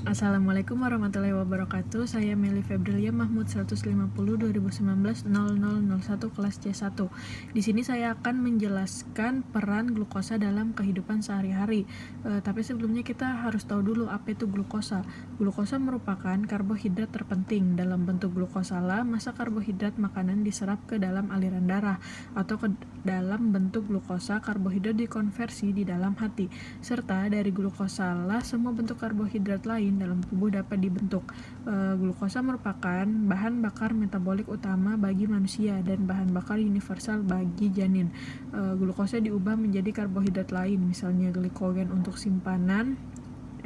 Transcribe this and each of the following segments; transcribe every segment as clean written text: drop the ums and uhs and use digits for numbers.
Assalamualaikum warahmatullahi wabarakatuh. Saya Meli Febrilia Mahmud 150 2019 0001 kelas C1. Di sini saya akan menjelaskan peran glukosa dalam kehidupan sehari-hari. Tapi sebelumnya kita harus tahu dulu apa itu glukosa. Glukosa merupakan karbohidrat terpenting. Dalam bentuk glukosa lah, masa karbohidrat makanan diserap ke dalam aliran darah atau ke dalam bentuk glukosa, karbohidrat dikonversi di dalam hati. Serta dari glukosa lah semua bentuk karbohidrat lain dalam tubuh dapat dibentuk. Glukosa merupakan bahan bakar metabolik utama bagi manusia dan bahan bakar universal bagi janin. Glukosa diubah menjadi karbohidrat lain, misalnya glikogen untuk simpanan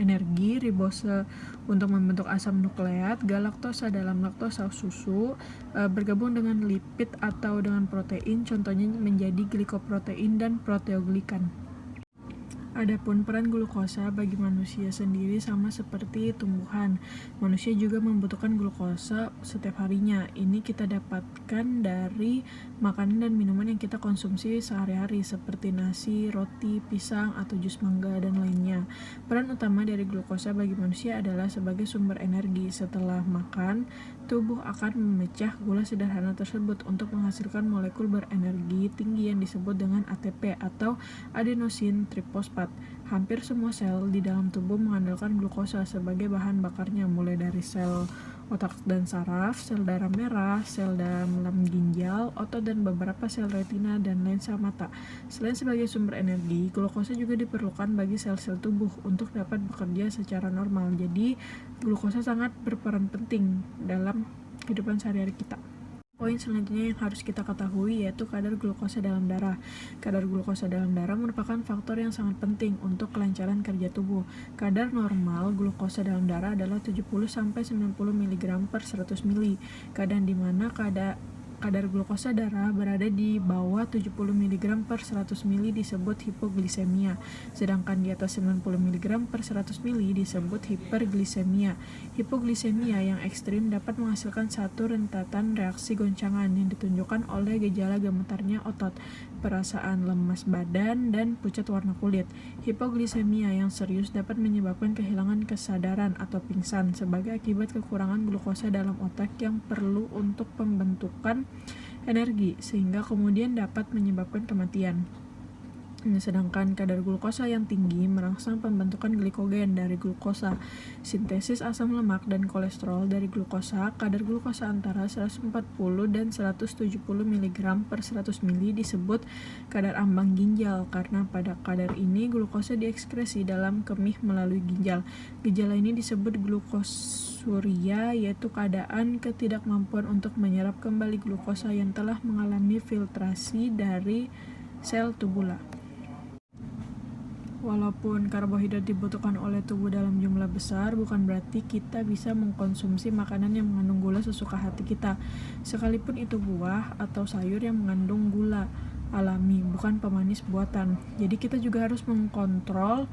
energi, ribose untuk membentuk asam nukleat, galaktosa dalam laktosa susu, bergabung dengan lipid atau dengan protein, contohnya menjadi glikoprotein dan proteoglikan. Adapun peran glukosa bagi manusia sendiri sama seperti tumbuhan. Manusia juga membutuhkan glukosa setiap harinya. Ini kita dapatkan dari makanan dan minuman yang kita konsumsi sehari-hari seperti nasi, roti, pisang, atau jus mangga, dan lainnya. Peran utama dari glukosa bagi manusia adalah sebagai sumber energi. Setelah makan, tubuh akan memecah gula sederhana tersebut untuk menghasilkan molekul berenergi tinggi yang disebut dengan ATP atau adenosin trifosfat. Hampir semua sel di dalam tubuh mengandalkan glukosa sebagai bahan bakarnya, mulai dari sel otak dan saraf, sel darah merah, sel dalam ginjal, otot, dan beberapa sel retina dan lensa mata. Selain sebagai sumber energi, glukosa juga diperlukan bagi sel-sel tubuh untuk dapat bekerja secara normal. Jadi, glukosa sangat berperan penting dalam kehidupan sehari-hari kita. Poin selanjutnya yang harus kita ketahui yaitu kadar glukosa dalam darah. Kadar glukosa dalam darah merupakan faktor yang sangat penting untuk kelancaran kerja tubuh. Kadar normal glukosa dalam darah adalah 70-90 mg per 100 ml. Kadang di mana kadar glukosa darah berada di bawah 70 mg per 100 ml disebut hipoglisemia, sedangkan di atas 90 mg per 100 ml disebut hiperglisemia. Hipoglisemia yang ekstrim dapat menghasilkan satu rentetan reaksi goncangan yang ditunjukkan oleh gejala gemetarnya otot, perasaan lemas badan, dan pucat warna kulit. Hipoglisemia yang serius dapat menyebabkan kehilangan kesadaran atau pingsan sebagai akibat kekurangan glukosa dalam otak yang perlu untuk pembentukan energi, sehingga kemudian dapat menyebabkan kematian. Sedangkan kadar glukosa yang tinggi merangsang pembentukan glikogen dari glukosa, sintesis asam lemak dan kolesterol dari glukosa. Kadar glukosa antara 140 dan 170 mg per 100 ml disebut kadar ambang ginjal karena pada kadar ini glukosa diekskresi dalam kemih melalui ginjal. Gejala ini disebut glukosuria, yaitu keadaan ketidakmampuan untuk menyerap kembali glukosa yang telah mengalami filtrasi dari sel tubula. Walaupun karbohidrat dibutuhkan oleh tubuh dalam jumlah besar, bukan berarti kita bisa mengkonsumsi makanan yang mengandung gula sesuka hati kita. Sekalipun itu buah atau sayur yang mengandung gula alami, bukan pemanis buatan. Jadi kita juga harus mengkontrol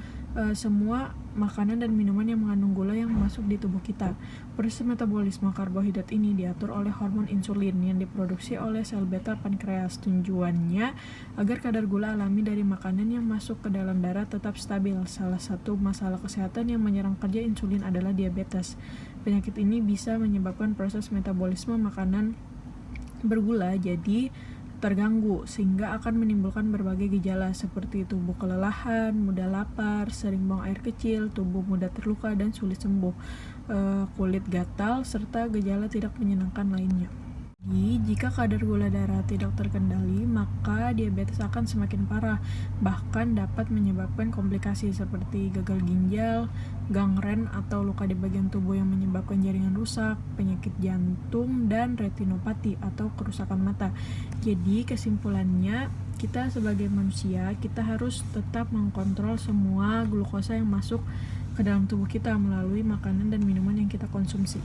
semua makanan dan minuman yang mengandung gula yang masuk di tubuh kita. Proses metabolisme karbohidrat ini diatur oleh hormon insulin yang diproduksi oleh sel beta pankreas. Tujuannya agar kadar gula alami dari makanan yang masuk ke dalam darah tetap stabil. Salah satu masalah kesehatan yang menyerang kerja insulin adalah diabetes. Penyakit ini bisa menyebabkan proses metabolisme makanan bergula jadi terganggu, sehingga akan menimbulkan berbagai gejala seperti tubuh kelelahan, mudah lapar, sering buang air kecil, tubuh mudah terluka dan sulit sembuh, kulit gatal, serta gejala tidak menyenangkan lainnya. Jika kadar gula darah tidak terkendali, maka diabetes akan semakin parah, bahkan dapat menyebabkan komplikasi seperti gagal ginjal, gangren atau luka di bagian tubuh yang menyebabkan jaringan rusak, penyakit jantung, dan retinopati atau kerusakan mata. Jadi kesimpulannya, kita sebagai manusia, kita harus tetap mengkontrol semua glukosa yang masuk ke dalam tubuh kita melalui makanan dan minuman yang kita konsumsi.